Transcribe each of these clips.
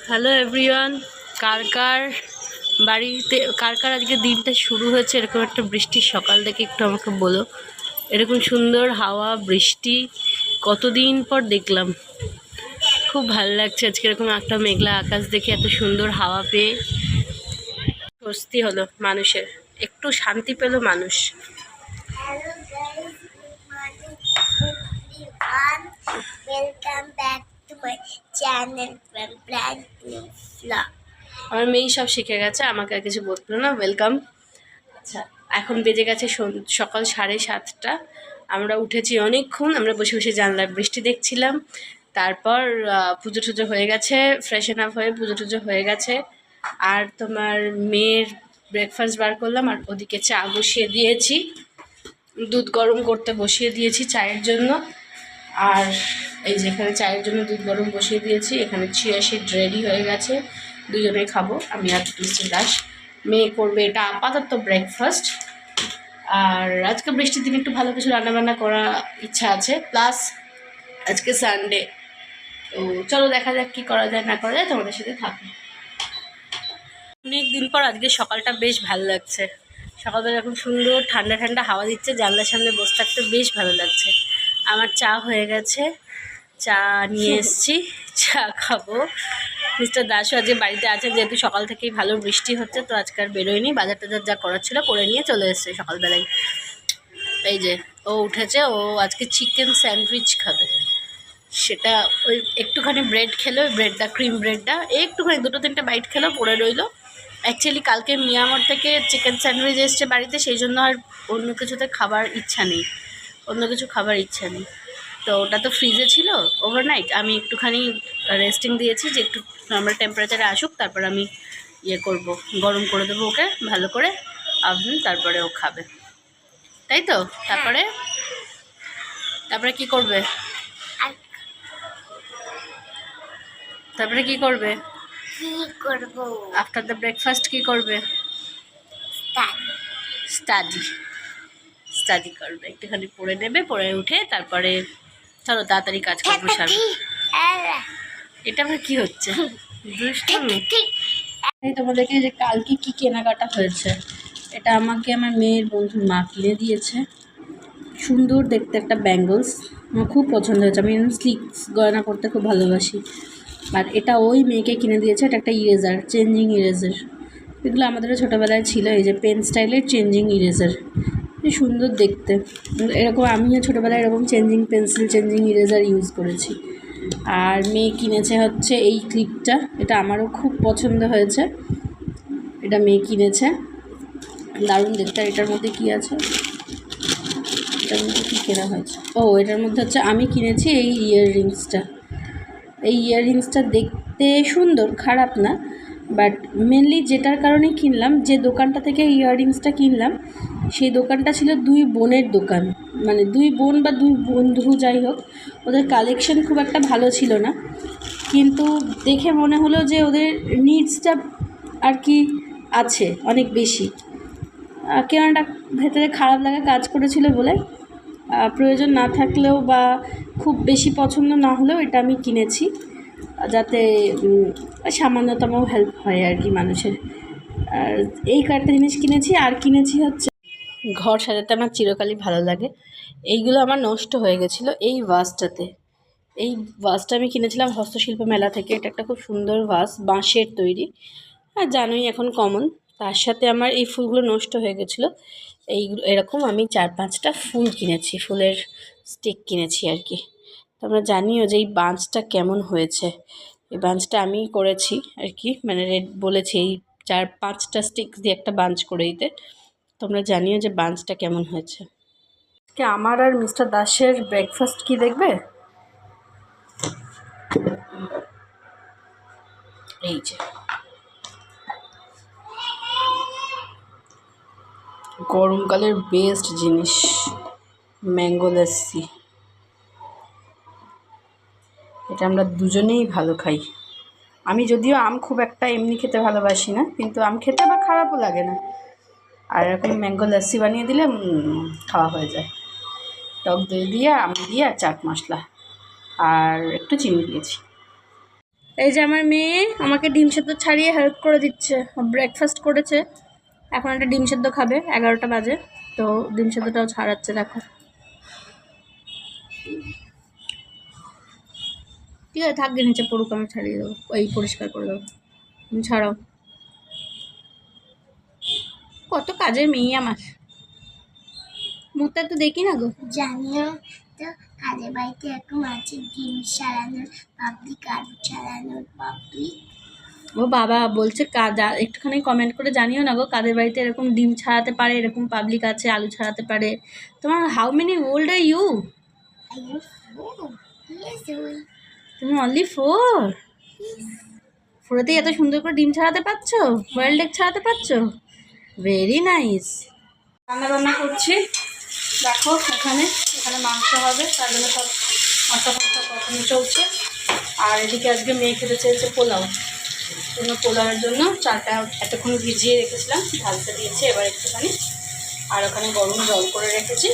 Hello everyone, কার কার বাড়িতে কার কার আজকে দিনটা শুরু হয়েছে এরকম একটা বৃষ্টির সকাল থেকে একটু আমাকে বলো। এরকম সুন্দর হাওয়া বৃষ্টি কতদিন পর দেখলাম, খুব ভালো লাগছে আজকে এরকম একটা মেঘলা আকাশ দেখে, এত সুন্দর হাওয়া পেয়ে স্বস্তি হলো মানুষের, একটু শান্তি পেল মানুষ। Welcome back to my channel from Brand New Vlog. আমার মেয়েই সব শিখে গেছে, আমাকে আর কিছু বলতো না। ওয়েলকাম। আচ্ছা, এখন বেজে গেছে সকাল 7:30। আমরা উঠেছি অনেকক্ষণ, আমরা বসে বসে জানলার বৃষ্টি দেখছিলাম। তারপর পুজো টুজো হয়ে গেছে, ফ্রেশন আপ হয়ে পুজো টুজো হয়ে গেছে। আর তোমার মেয়ের ব্রেকফাস্ট বার করলাম, আর ওদিকে চা বসিয়ে দিয়েছি, দুধ গরম করতে বসিয়ে দিয়েছি চায়ের জন্য। আর এই যে এখানে চায়ের জন্য দুধ গরম বসিয়ে দিয়েছি, এখানে চিয়া সিড রেডি হয়ে গেছে, দুজনে খাবো, আমি আর মিস্টার দাস। মেয়ে করবে এটা আপাতত ব্রেকফাস্ট। আর আজকে বৃষ্টির দিন একটু ভালো কিছু রান্নাবান্না করার ইচ্ছা আছে, প্লাস আজকে সানডে, তো চলো দেখা যাক কী করা যায় না করা যায়, তোমাদের সাথে থাকো। অনেক দিন পর আজকে সকালটা বেশ ভালো লাগছে, সকালবেলা এখন সুন্দর ঠান্ডা ঠান্ডা হাওয়া দিচ্ছে, জানলার সামনে বসে থাকতে বেশ ভালো লাগছে। আমার চা হয়ে গেছে, চা নিয়ে এসছি, চা খাবো। মিস্টার দাসও আজকে বাড়িতে আছে, যেহেতু সকাল থেকেই ভালো বৃষ্টি হচ্ছে, তো আজকাল বেরোয়নি, বাজার টাজার যা করার ছিল করে নিয়ে চলে এসছে সকালবেলায়। এই যে ও উঠেছে, ও আজকে চিকেন স্যান্ডউইচ খাবে, সেটা ওই একটুখানি ব্রেড খেলো, ওই ব্রেডটা ক্রিম ব্রেডটা একটুখানি 2-3টা বাইট খেলো, পড়ে রইলো। অ্যাকচুয়ালি কালকে মিয়ামর থেকে চিকেন স্যান্ডউইচ এসছে বাড়িতে, সেই জন্য আর অন্য কিছুতে খাবার ইচ্ছা নেই, অন্য কিছু খাবার ইচ্ছা নেই। তো ওটা তো ফ্রিজে ছিল ওভারনাইট, আমি একটুখানি রেস্টিং দিয়েছি যে একটু নর্মাল টেম্পারেচারে আসুক, তারপর আমি ইয়ে করব, গরম করে দেবো ওকে ভালো করে আভেন, তারপরে ও খাবে, তাই তো? তারপরে তারপরে কি করবে? তারপরে কি করবে? আফটার দ্য ব্রেকফাস্ট কি করবে? স্টাডি করবে, একটুখানি পড়ে নেবে, পড়ে উঠে তারপরে চলো তাড়াতাড়ি কাজ করবো সারবে। এটা আবার কি হচ্ছে? তোমাদেরকে যে কালকে কি কেনাকাটা হয়েছে, এটা আমাকে আমার মেয়ের বন্ধুর মা কিনে দিয়েছে। সুন্দর দেখতে একটা ব্যাঙ্গলস, আমার খুব পছন্দ হয়েছে, আমি স্লিক্স গয়না করতে খুব ভালোবাসি। আর এটা ওই মেয়েকে কিনে দিয়েছে, এটা একটা ইরেজার, চেঞ্জিং ইরেজার। এগুলো আমাদেরও ছোটোবেলায় ছিল, এই যে পেন স্টাইলের চেঞ্জিং ইরেজার, সুন্দর দেখতে। এরকম আমিও ছোটোবেলায় এরকম changing pencil, changing eraser use করেছি। আর মেয়ে কিনেছে হচ্ছে এই ক্লিপটা, এটা আমারও খুব পছন্দ হয়েছে, এটা মেয়ে কিনেছে, দারুণ দেখতে। আর এটার মধ্যে কী আছে, এটার মধ্যে কী কেনা হয়েছে, ও এটার মধ্যে হচ্ছে আমি কিনেছি এই ইয়াররিংসটা। এই ইয়াররিংসটা দেখতে সুন্দর, খারাপ না, বাট মেনলি যেটার কারণে কিনলাম, যে দোকানটা থেকে ইয়াররিংসটা কিনলাম, সেই দোকানটা ছিল দুই বোনের দোকান, মানে দুই বোন বা দুই বন্ধু, যাই হোক, ওদের কালেকশন খুব একটা ভালো ছিল না, কিন্তু দেখে মনে হলো যে ওদের নিডসটা আর কি আছে অনেক বেশি, কেননা ভেতরে খারাপ লাগা কাজ করেছিল বলে, প্রয়োজন না থাকলেও বা খুব বেশি পছন্দ না হলেও এটা আমি কিনেছি, যাতে সামান্যতম হেল্প হয় আর কি মানুষের। আর এই কয়েকটা জিনিস কিনেছি, আর কিনেছি হচ্ছে ঘর সাজাতে আমার চিরকালই ভালো লাগে, এইগুলো আমার নষ্ট হয়ে গেছিলো এই ভাসটাতে। এই ভাসটা আমি কিনেছিলাম হস্তশিল্প মেলা থেকে, এটা একটা খুব সুন্দর ভাস, বাঁশের তৈরি, আর জানোই এখন কমন। তার সাথে আমার এই ফুলগুলো নষ্ট হয়ে গেছিলো, এইগুলো এরকম আমি 4-5টা ফুল কিনেছি, ফুলের স্টিক কিনেছি আর কি। তোমরা জানিও যে এই বাঞ্চটা কেমন হয়েছে, এই বাঞ্চটা আমিই করেছি আর কি, মানে রেড বলেছি এই 4-5টা স্টিক দিয়ে একটা বাঞ্চ করে দিতে। তোমরা জানিও যে বাঞ্চটা কেমন হয়েছে। আমার আর মিস্টার দাসের ব্রেকফাস্ট কি দেখবে, এই যে গরমকালের বেস্ট জিনিস, ম্যাঙ্গো লাস্সি। এটা আমরা দুজনেই ভালো খাই। আমি যদিও আম খুব একটা এমনি খেতে ভালোবাসি না, কিন্তু আম খেতে আবার খারাপও লাগে না, আর এরকম ম্যাঙ্গো লাস্সি বানিয়ে দিলে খাওয়া হয়ে যায়। টক দই দিয়ে, আম দিয়ে, আর চাট মশলা, আর একটু চিনি দিয়েছি। এই যে আমার মেয়ে আমাকে ডিম সেদ্ধ ছাড়িয়ে হেল্প করে দিচ্ছে, ব্রেকফাস্ট করেছে, এখন একটা ডিম সেদ্ধ খাবে, 11টা বাজে, তো ডিম সেদ্ধটাও ছাড়াচ্ছে। দেখো ঠিক আছে, থাকবে, নিচে পড়ুক, আমি ছাড়িয়ে দেবো, ওই পরিষ্কার করে দেবো, তুমি ছাড়াও। কত কাজের মেয়ে আমার, মুখটা তো দেখি না গো। জানিও তো কাদের বাড়িতে এরকম আছে ডিম সারানোর পাবলিক, আলু সারানোর পাবলিক। ও বাবা বলছে একটুখানি কমেন্ট করে জানিও না গো, কাদের বাড়িতে এরকম ডিম ছাড়াতে পারে, এরকম পাবলিক আছে আলু ছাড়াতে পারে। তোমার how many old are you? তুমি অনলি 4? 4তেই এত সুন্দর করে ডিম ছাড়াতে পারছো, বয়েলড এগ ছাড়াতে পারছো, ভেরি নাইস। রান্না করছি, দেখো এখানে মাংস হবে, তার জন্য সব মশলা কখনো চলছে। আর এদিকে আজকে মেয়ে খেতে চেয়েছে পোলাও, পোলাওয়ের জন্য চালটা এতক্ষণ ভিজিয়ে রেখেছিলাম, ঢালতে দিয়েছি এবার একটুখানি। আর ওখানে গরম জল করে রেখেছি,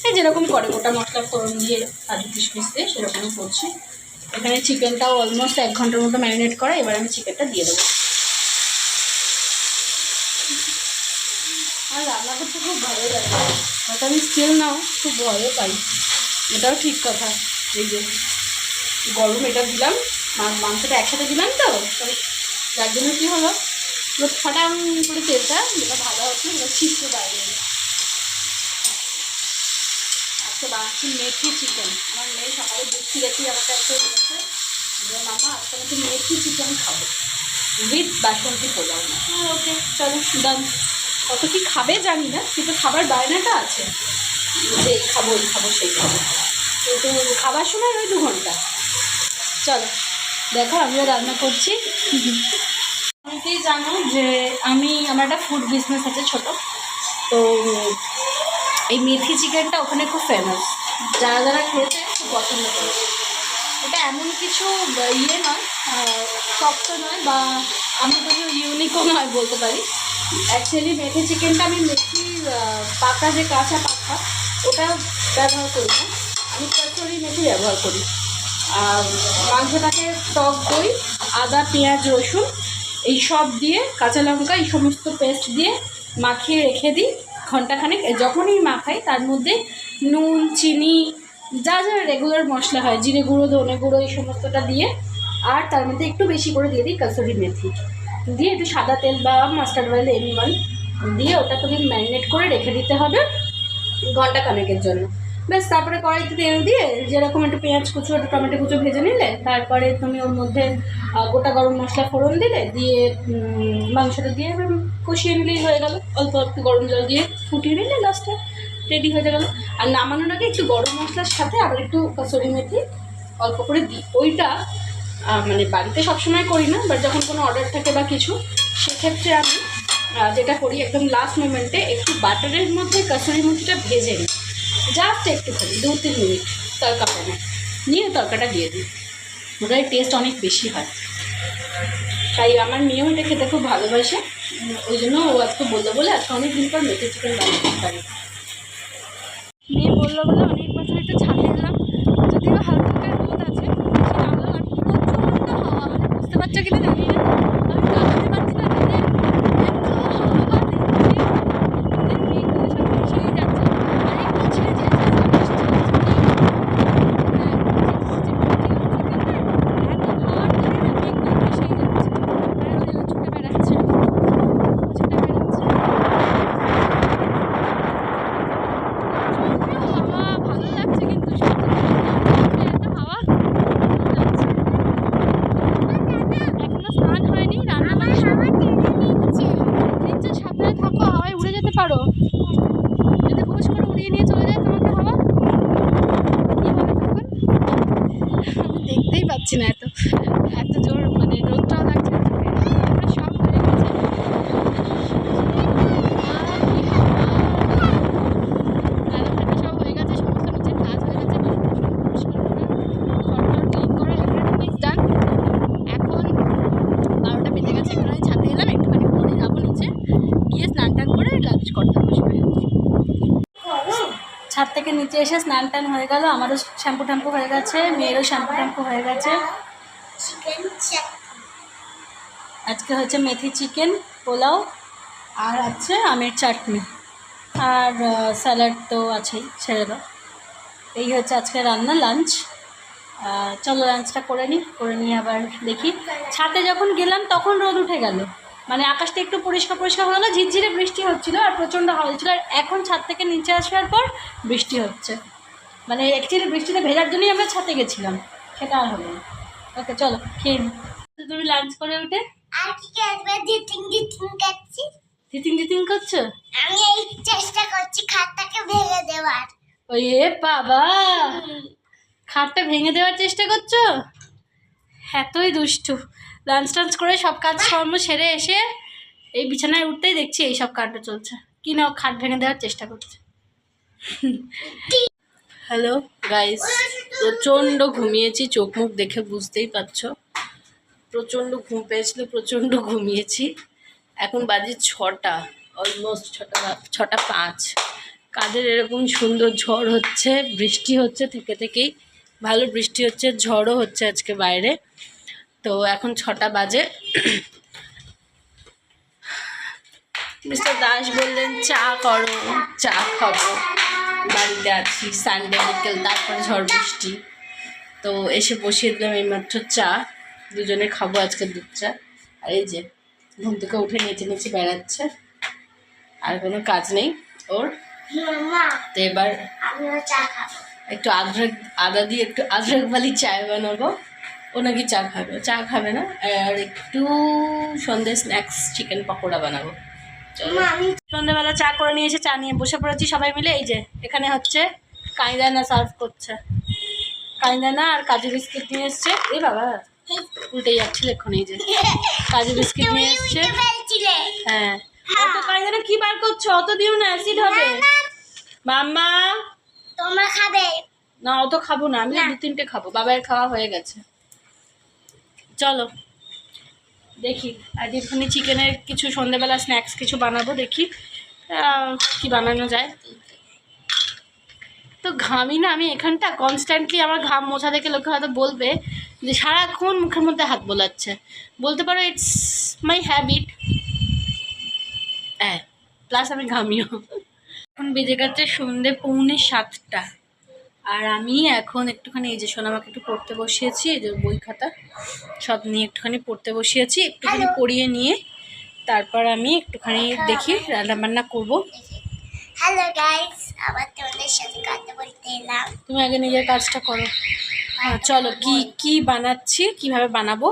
এই যেরকম করে গোটা মশলা ফোড়ন দিয়ে কাজু কিশমিশ দিয়ে সেরকমই করছি। এখানে চিকেনটাও অলমোস্ট 1 ঘন্টার মতো ম্যারিনেট করা, এবার আমি চিকেনটা দিয়ে দেবো। আর রান্না করতে খুব ভালো লাগে, হয়তো আমি স্টিল নাও খুব ভয়ও পাই, এটাও ঠিক কথা। এই যে গরম এটা দিলাম, মাংসটা একসাথে দিলাম, তো যার জন্য কী হলো, ফটাম করে তেলটা যেটা ভাজা হচ্ছে সেটা ছিটকে বাইরে। আজকে বানাচ্ছি মেথি চিকেন। আমার মেয়ে সকালে দেখি আমাকে একটা বলেছে যে মামা আজকে আমি মেথি চিকেন খাবো উইথ বাসন্তী পোলাও। ওকে চলো ডান। কত কি খাবে জানি না, কিন্তু খাবার বায়নাটা আছে যে এই খাবো সেই খাবো, কিন্তু খাবার সময় ওই 2 ঘন্টা। চলো দেখো আমিও রান্না করছি। অনেকেই জানো যে আমার একটা ফুড বিজনেস আছে ছোটো, তো এই মেথি চিকেনটা ওখানে খুব ফেমাস, যারা খেয়েছে খুব পছন্দ করে। এটা এমন কিছু ইয়ে নয়, শক্ত নয়, বা আমি কোনো ইউনিকও নয় বলতে পারি। অ্যাকচুয়ালি মেথি চিকেনটা আমি মেথি পাতা, যে কাঁচা পাতা, ওটা ব্যবহার করি না, আমি কচুরি মেথি ব্যবহার করি। আর মাংসটাকে টক দই, আদা, পেঁয়াজ, রসুন এই সব দিয়ে, কাঁচা লঙ্কা এই সমস্ত পেস্ট দিয়ে মাখিয়ে রেখে দিই ঘন্টাখানেক। যখনই মাখাই তার মধ্যে নুন, চিনি, যা যা রেগুলার মশলা হয়, জিরে গুঁড়ো, ধনে গুঁড়ো এই সমস্তটা দিয়ে, আর তার মধ্যে একটু বেশি করে দিয়ে দিই কসুরি মেথি দিয়ে, একটু সাদা তেল বা মাস্টার্ড অয়েল এনিওয়ান দিয়ে ওটা তুমি ম্যারিনেট করে রেখে দিতে হবে ঘন্টাখানেকের জন্য। ব্যাস, তারপরে কড়াইতে তেল দিয়ে যেরকম একটু পেঁয়াজ কুচো, একটু টমেটো কুচো ভেজে নিলে, তারপরে তুমি ওর মধ্যে গোটা গরম মশলা ফোড়ন দিলে, দিয়ে মাংসটা দিয়ে কষিয়ে নিলেই হয়ে গেল। অল্প একটু গরম জল দিয়ে ফুটিয়ে নিলে লাস্টে রেডি হয়ে গেল। আর নামানোর আগে একটু গরম মশলার সাথে আবার একটু কসুরি মেথি অল্প করে দিই। ওইটা মানে বাড়িতে সবসময় করি না, বাট যখন কোনো অর্ডার থাকে বা কিছু, সেক্ষেত্রে আমি যেটা করি, একদম লাস্ট মোমেন্টে একটু বাটারের মধ্যে কসুরি মেথিটা ভেজে নিই, জাস্ট একটুখানি 2-3 মিনিট তরকা প্যানে নিয়ে তরকাটা দিয়ে দিই, ওটার টেস্ট অনেক বেশি হয়। তাই আমার মেয়েও এটা খেতে খুব ভালোবাসে, ওই জন্য ও আজকে বললো বলে আজকে অনেক দিন পর মেথি চিকেন বানাতে পারি। মেয়ে বললো বলে অনেক বছর একটু ছাদে এলাম, যদিও হালকা রোদ আছে, নামলাম। আর প্রচণ্ড হাওয়া, মানে বুঝতে পারছো কিনা জানি না, আমি কাঁদতে পারছি না, পারো যদি হুশ করে উড়িয়ে নিয়ে চলে যায় তোমাকে হাওয়া, কি হবে তখন? আমি দেখতেই পাচ্ছি না, এত জোর, মানে রোদটাও লাগছে, সব হয়ে গেছে। সব হয়ে গেছে, সমস্ত নিচের কাজ হয়ে গেছে, পরিষ্কার করে ঘর ক্লিন করে এভরিথিং ইজ ডান। এখন 12টা বেজে গেছে, এখন আমি ছাদে এলাম, একটুখানি পরে যাবো নিচে গিয়ে স্নান টান করে লাঞ্চ করতে বসবে। ছাদ থেকে নিচে এসে স্নান টান হয়ে গেল, আমারও শ্যাম্পু ট্যাম্পু হয়ে গেছে, মেয়েরও শ্যাম্পু ট্যাম্পু হয়ে গেছে। চিকেন আজকে হচ্ছে মেথি চিকেন পোলাও, আর আছে আমের চাটনি, আর স্যালাড তো আছেই, ছেড়ে দাও। এই হচ্ছে আজকে রান্না, লাঞ্চ। চলো লাঞ্চটা করে নিয়ে আবার দেখি। ছাদে যখন গেলাম তখন রোদ উঠে গেল, মানে আকাশটা একটু পরিষ্কার পরিষ্কার হয়ে গেলো, ঝিরঝিরে বৃষ্টি হচ্ছিলো আর প্রচণ্ড হাওয়া ছিল। আর এখন ছাদ থেকে নিচে আসার পর বৃষ্টি হচ্ছে, মানে অ্যাকচুয়ালি বৃষ্টিতে ভেজার জন্যই আমরা ছাদে গেছিলাম, সেটা আর হলো না। ওকে চলো খেয়ে নি। তুমি লাঞ্চ করে উঠে আর কি করবে? দিতিং করছি। দিতিং করছো? আমি এই চেষ্টা করছি খাটটাকে ভেঙে দেওয়ার। ওয়ে বাবা, খাটটা ভেঙে দেওয়ার চেষ্টা করছো? এতই দুষ্টু। লাঞ্চ টাঞ্চ করে সব কাজ কর্ম সেরে এসে এই বিছানায় উঠতেই দেখছি এইসব কাণ্ড চলছে। কি না, খাট ভেঙে দেওয়ার চেষ্টা করছে। হ্যালো গাইস, প্রচণ্ড ঘুমিয়েছি, চোখ মুখ দেখে বুঝতেই পারছো। প্রচণ্ড ঘুম পেয়েছিল, প্রচণ্ড ঘুমিয়েছি। এখন বাজে 6টা, অলমোস্ট 6:05। কাদের এরকম সুন্দর ঝড় হচ্ছে, বৃষ্টি হচ্ছে থেকেই, ভালো বৃষ্টি হচ্ছে, ঝড়ও হচ্ছে আজকে বাইরে। তো এখন 6টা বাজে। মিস্টার দাস বললেন চা করো, চা খাবো, বাড়িতে আছি, সানডে বিকেল, তারপরে ঝড় বৃষ্টি। তো এসে বসিয়ে দিলাম এইমাত্র চা, দুজনে খাবো আজকে দুধ চা। আর এই যে ঘুম থেকে উঠে নেচে বেড়াচ্ছে, আর কোনো কাজ নেই ওর। তো এবার একটু আদা দিয়ে একটু আদরক বালি চায় বানাবো। ও নাকি চা খাবে না। আর একটু সন্ধ্যে স্ন্যাক্স চিকেন পকোড়া বানাবো। সন্ধ্যেবেলা চা করে নিয়ে এসে চা নিয়ে বসে পড়েছি সবাই মিলে। এই যে এখানে হচ্ছে কাইদানা সার্ভ করছে, কাইদানা আর কাজু বিস্কিট নিয়ে এসছে। এই বাবা উল্টে যাচ্ছিল এক্ষুনি। এই যে কাজু বিস্কিট নিয়ে এসছে। হ্যাঁ, অত কাইদানা কি বার করছো? অত দিও না, অ্যাসিড হবে। মাম্মা তোমরা খাবে না? অত খাবো না, আমি 2-3টে খাবো, বাবার খাওয়া হয়ে গেছে। চলো দেখি আজ এখানে চিকেনের কিছু সন্ধ্যেবেলা স্ন্যাক্স কিছু বানাবো, দেখি কি বানানো যায়। তো ঘামি না আমি এখানটা কনস্ট্যান্টলি, আমার ঘাম মোছা দেখে লোকে হয়তো বলবে যে সারাক্ষণ মুখের মধ্যে হাত বোলাচ্ছে। বলতে পারো ইটস মাই হ্যাবিট। হ্যাঁ, প্লাস আমি ঘামিও। এখন বেজে গেছে সন্ধ্যে 6:45, আর আমি এখন একটুখানি এই যে সোনামাকে একটু পড়তে বসিয়েছি, এই যে বই খাতা সব নিয়ে একটুখানি পড়তে বসিয়েছি। একটুখানি পড়িয়ে নিয়ে তারপর আমি একটুখানি দেখি রান্নাবান্না করবো। হ্যালো গাইস, আবার তোমাদের সাথে কথা বলতে এলাম। তুমি আগে নিজের কাজটা করো। হ্যাঁ চলো, কি বানাচ্ছি, কিভাবে বানাবো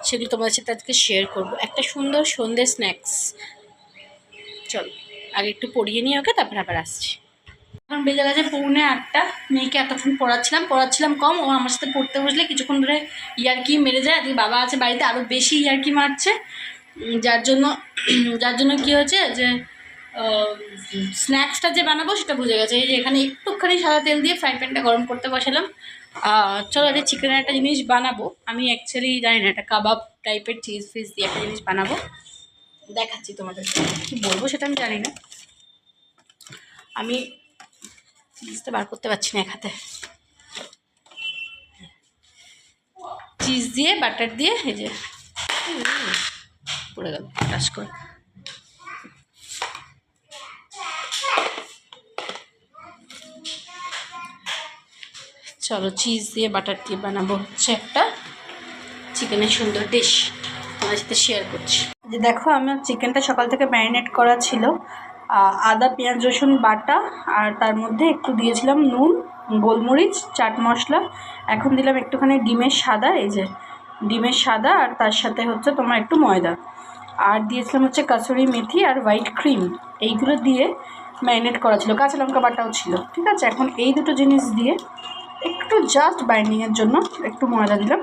সেগুলো তোমাদের সাথে আজকে শেয়ার করবো। একটা সুন্দর সন্ধ্যে স্ন্যাক্স। চলো আগে একটু পড়িয়ে নিয়ে ওকে, তারপর আবার আসছি। এখন বেজে গেছে 7:45। মেয়েকে এতক্ষণ পড়াচ্ছিলাম কম। ও আমার সাথে পড়তে বসলে কিছুক্ষণ ধরে ইয়ার্কি মেরে যায়। আজকে বাবা আছে বাড়িতে, আরও বেশি ইয়ার্কি মারছে। যার জন্য কী হয়েছে যে স্ন্যাক্সটা যে বানাবো সেটা ভুলে গেছে। এই যে এখানে একটুখানি সাদা তেল দিয়ে ফ্রাই প্যানটা গরম করতে বসালাম। চলো এটা চিকেনের একটা জিনিস বানাবো। আমি অ্যাকচুয়ালি জানি না, একটা কাবাব টাইপের চিজ ফিজ দিয়ে একটা জিনিস বানাবো, দেখাচ্ছি তোমাদের। কী বলবো সেটা আমি জানি না। আমি চিজটা বার করতে পারছি না এক হাতে। চিজ দিয়ে বাটার দিয়ে এই যে পড়ে গেল টাস করে। চলো চিজ দিয়ে বাটার দিয়ে বানাবো হচ্ছে একটা চিকেনের সুন্দর ডিশ, তোমার সাথে শেয়ার করছি। যে দেখো আমার চিকেনটা সকাল থেকে ম্যারিনেট করা ছিল, আদা পেঁয়াজ রসুন বাটা, আর তার মধ্যে একটু দিয়েছিলাম নুন, গোলমরিচ, চাট মশলা। এখন দিলাম একটুখানি ডিমের সাদা, এই যে ডিমের সাদা, আর তার সাথে হচ্ছে তোমার একটু ময়দা, আর দিয়েছিলাম হচ্ছে কাসুরি মেথি আর হোয়াইট ক্রিম। এইগুলো দিয়ে ম্যারিনেট করা ছিল, কাঁচা লঙ্কা বাটাও ছিল। ঠিক আছে, এখন এই দুটো জিনিস দিয়ে একটু জাস্ট বাইন্ডিংয়ের জন্য একটু ময়দা দিলাম।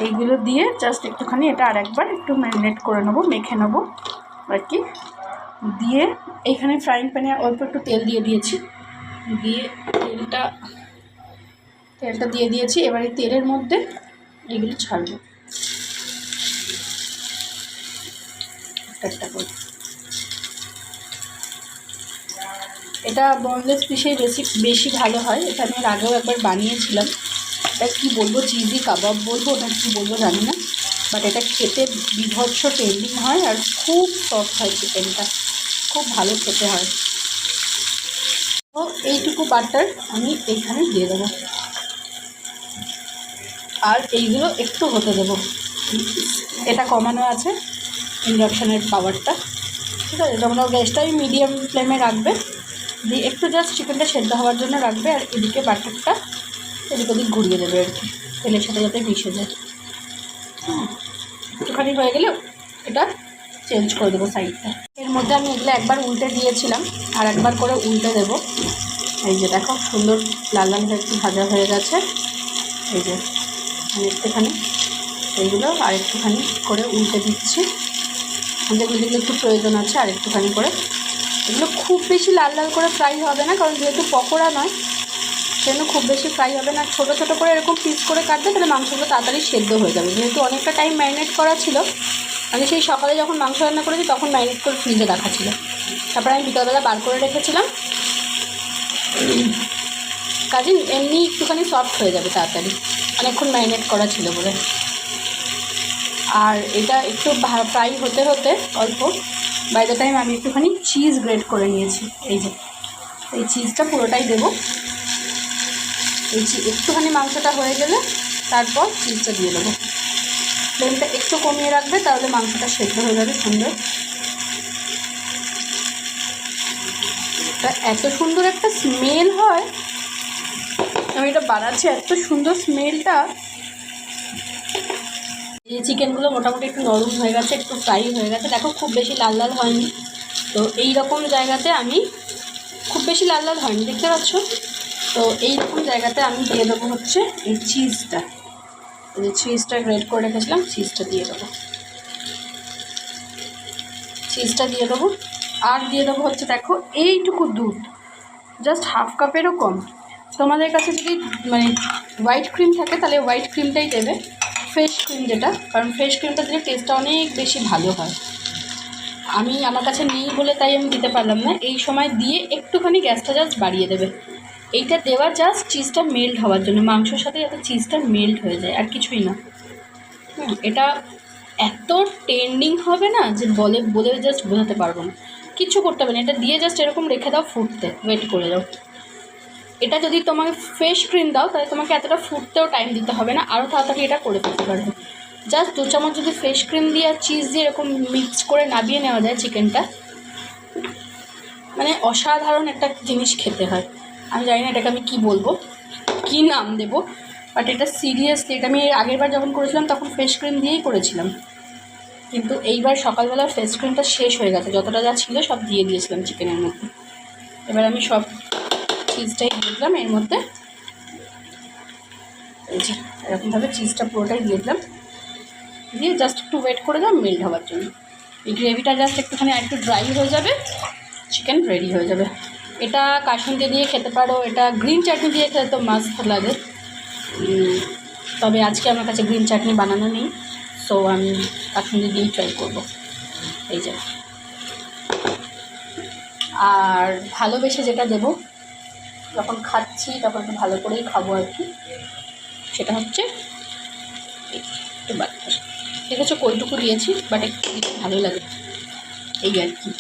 এইগুলো দিয়ে জাস্ট একটুখানি এটা আরেকবার একটু ম্যারিনেট করে নেবো, মেখে নেবো আর কি। দিয়ে এইখানে ফ্রাইং প্যানে অল্প একটু তেল দিয়ে দিয়েছি, দিয়ে তেলটা দিয়ে দিয়েছি। এবার এই তেলের মধ্যে এগুলো ছাড়বো একটা করে। এটা বোনলেস পিসেই বেশি ভালো হয়। এটা আমি আগেও একবার বানিয়েছিলাম, এটা কী বলবো, চিজি কাবাব বলবো ওটা কী বলবো জানি না, বাট এটা খেতে বিভৎস টেন্ডিং হয় আর খুব সফট হয় চিকেনটা, খুব ভালো খেতে হয়। তো এইটুকু বাটার আমি এইখানে দিয়ে দেবো, আর এইগুলো একটু হতে দেবো। এটা কমানো আছে ইন্ডাকশানের পাওয়ারটা, ঠিক আছে। তোমরা গ্যাসটাই মিডিয়াম ফ্লেমে রাখবে, দিয়ে একটু জাস্ট চিকেনটা সেদ্ধ হওয়ার জন্য রাখবে, আর এদিকে বাটারটা এদিক ওদিক ঘুরিয়ে দেবে আর কি, তেলের সাথে যাতে মিশে যায়। একটুখানি হয়ে গেলে এটা চেঞ্জ করে দেবো সাইডটা। এর মধ্যে আমি এগুলো একবার উল্টে দিয়েছিলাম, আর একবার করে উল্টে দেবো। এই যে দেখো সুন্দর লাল লাল একটু ভাজা হয়ে গেছে। এই যে একটুখানি এইগুলো আর একটুখানি করে উল্টে দিচ্ছি, যেগুলো যেগুলো একটু প্রয়োজন আছে আর একটুখানি করে। এগুলো খুব বেশি লাল লাল করে ফ্রাই হবে না, কারণ যেহেতু পকোড়া নয় সেজন্য খুব বেশি ফ্রাই হবে না। ছোটো ছোটো করে এরকম পিস করে কাটবে, তাহলে মাংসগুলো তাড়াতাড়ি সেদ্ধ হয়ে যাবে। যেহেতু অনেকটা টাইম ম্যারিনেট করা ছিল, আমি সেই সকালে যখন মাংস রান্না করেছি তখন ম্যারিনেট করে ফ্রিজে রাখা ছিল, তারপরে আমি বিকালবেলা বার করে রেখেছিলাম, কাজে এমনি একটুখানি সফট হয়ে যাবে তাড়াতাড়ি, অনেকক্ষণ ম্যারিনেট করা ছিল বলে। আর এটা একটু ফ্রাই হতে হতে অল্প, বাই দ্য টাইম আমি একটুখানি চিজ গ্রেট করে নিয়েছি। এই যে এই চিজটা পুরোটাই দেবো। এই একটুখানি মাংসটা হয়ে গেলে তারপর চিজটা দিয়ে দেবো। ফ্লেমটা একটু কমিয়ে রাখবে, তাহলে মাংসটা সেদ্ধ হয়ে যাবে সুন্দর। এত সুন্দর একটা স্মেল হয়, আমি এটা বানাচ্ছি, এত সুন্দর স্মেলটা। এই চিকেনগুলো মোটামুটি একটু নরম হয়ে গেছে, একটু ফ্রাই হয়ে গেছে, দেখো খুব বেশি লাল লাল হয়নি। তো এই রকম জায়গাতে আমি, খুব বেশি লাল লাল হয়নি দেখতে পাচ্ছ, তো এই রকম জায়গাতে আমি দিয়ে দেবো হচ্ছে এই চিজটা। এই যে চিজটা গ্রেট করে রেখেছিলাম, চিজটা দিয়ে দেবো, চিজটা দিয়ে দেবো। আর দিয়ে দেবো হচ্ছে দেখো এইটুকু দুধ, জাস্ট হাফ কাপেরও কম। তোমাদের কাছে যদি মানে হোয়াইট ক্রিম থাকে তাহলে হোয়াইট ক্রিমটাই দেবে, ফ্রেশ ক্রিম যেটা, কারণ ফ্রেশ ক্রিমটা দিলে টেস্টটা অনেক বেশি ভালো হয়। আমার কাছে নেই বলে তাই আমি দিতে পারলাম না। এই সময় দিয়ে একটুখানি গ্যাসটা জাস্ট বাড়িয়ে দেবে। এইটা দেওয়া জাস্ট চিজটা মেল্ট হওয়ার জন্য, মাংসর সাথে যাতে চিজটা মেল্ট হয়ে যায়, আর কিছুই না। এটা এত টেন্ডিং হবে না যে বলে জাস্ট বোঝাতে পারবো না, কিচ্ছু করতে হবে না। এটা দিয়ে জাস্ট এরকম রেখে দাও ফুটতে, ওয়েট করে দাও। এটা যদি তোমাকে ফ্রেশ ক্রিম দাও তাহলে তোমাকে এতটা ফুটতেও টাইম দিতে হবে না, আরও তাড়াতাড়ি এটা করে ফেলতে পারবে। জাস্ট 2 চামচ যদি ফ্রেশ ক্রিম দিয়ে আর চিজ দিয়ে এরকম মিক্স করে নাবিয়ে নেওয়া যায় চিকেনটা, মানে অসাধারণ একটা জিনিস খেতে হয়। আমি জানি না এটাকে আমি কী বলবো, কী নাম দেবো, বাট এটা সিরিয়াসলি, এটা আমি আগেরবার যখন করেছিলাম তখন ফ্রেশ ক্রিম দিয়েই করেছিলাম, কিন্তু এইবার সকালবেলা ফ্রেশ ক্রিমটা শেষ হয়ে গেছে, যতটা যা ছিল সব দিয়ে দিয়েছিলাম চিকেনের মধ্যে। এবার আমি সব চিজটাই দিয়ে দিলাম এর মধ্যে। এই যে এরকমভাবে চিজটা পুরোটাই দিয়ে দিলাম, দিয়ে জাস্ট একটু ওয়েট করে দাও মেল্ট হওয়ার জন্য। এই গ্রেভিটা জাস্ট একটুখানি একটু ড্রাই হয়ে যাবে, চিকেন রেডি হয়ে যাবে। এটা কাসুন্দি দিয়ে খেতে পারো, এটা গ্রিন চাটনি দিয়ে খেতে তো মাস্ট লাগে, তবে আজকে আমার কাছে গ্রিন চাটনি বানানো নেই, সো আমি কাসুন্দি দিয়েই ট্রাই করবো। এই যে, আর ভালোবেসে যেটা দেবো যখন খাচ্ছি তখন একটু ভালো করেই খাবো আর কি, সেটা হচ্ছে একটু বাটার। দেখেছো কইটুকু দিয়েছি, বাট একটু ভালো লাগে এই আর কি।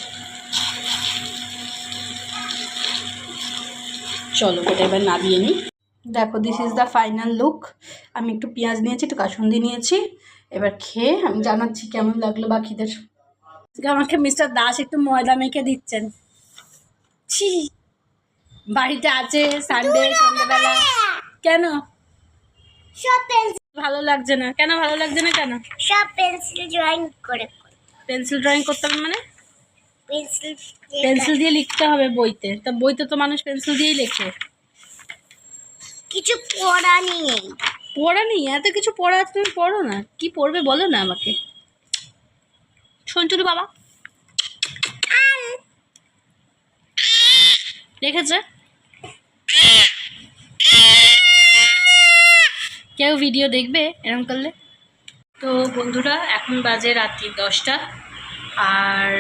চলো এটা এবার নামিয়ে নিই। দেখো this is the final look. আমি একটু পেঁয়াজ নিয়েছি, একটু কাসুন্দি নিয়েছি, এবার খেয়ে আমি জানাচ্ছি কেমন লাগলো বাকিদের। আমাকে মিস্টার দাস একটু ময়দা মেখে দিচ্ছেন। ছি, বাড়িতে আছে সানডে সন্ধ্যেবেলা। কেন সব পেন্সিল ভালো লাগছে না? কেন ভালো লাগছে না কেন? সব পেন্সিল ড্রয়িং করে, পেন্সিল ড্রয়িং করতে হবে মানে? পেন্সিল পেন্সিল দিয়ে লিখতে হবে বইতে, তা বইতে তো মানুষ পেন্সিল দিয়েই লেখে। কিছু পড়া নেই। পড়া নেই? এত কিছু পড়া আছে, তুমি পড়ো না। কি পড়বে বলো না আমাকে। সঞ্চুর বাবা দেখেছে, কেউ ভিডিও দেখবে এরকম করলে? তো বন্ধুরা এখন বাজে রাত্রি 10টা, আর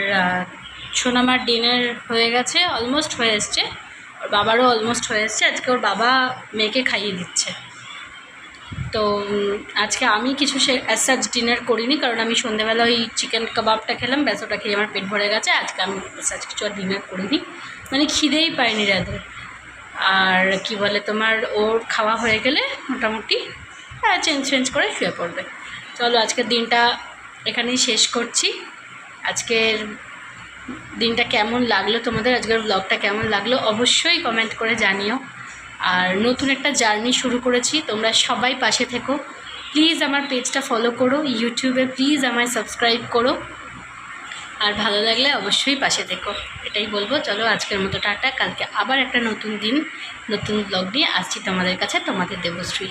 সোনামার ডিনার হয়ে গেছে, অলমোস্ট হয়ে এসছে, ওর বাবারও অলমোস্ট হয়ে এসছে। আজকে ওর বাবা মেয়েকে খাইয়ে দিচ্ছে। তো আজকে আমি কিছু সে অ্যাজ ডিনার করিনি, কারণ আমি সন্ধ্যেবেলা ওই চিকেন কাবাবটা খেলাম, ব্যাস ওটা খেয়ে আমার পেট ভরে গেছে। আজকে আমি অ্যাজ কিছু আর ডিনার করিনি, মানে খিদেই পাইনি রাতে। আর কি বলে তোমার, ওর খাওয়া হয়ে গেলে মোটামুটি চেঞ্জ করে শুয়ে পড়বে। চলো আজকের দিনটা এখানেই শেষ করছি। আজকের দিনটা কেমন লাগলো তোমাদের, আজকের ব্লগটা কেমন লাগলো অবশ্যই কমেন্ট করে জানিও। আর নতুন একটা জার্নি শুরু করেছি, তোমরা সবাই পাশে থেকো। প্লিজ আমার পেজটা ফলো করো, ইউটিউবে প্লিজ আমায় সাবস্ক্রাইব করো। আর ভালো লাগলে অবশ্যই পাশে থেকো, এটাই বলবো। চলো আজকের মতো টাটা, কালকে আবার একটা নতুন দিন নতুন ব্লগ নিয়ে আসছি তোমাদের কাছে, তোমাদের দেবশ্রী।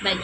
বাই।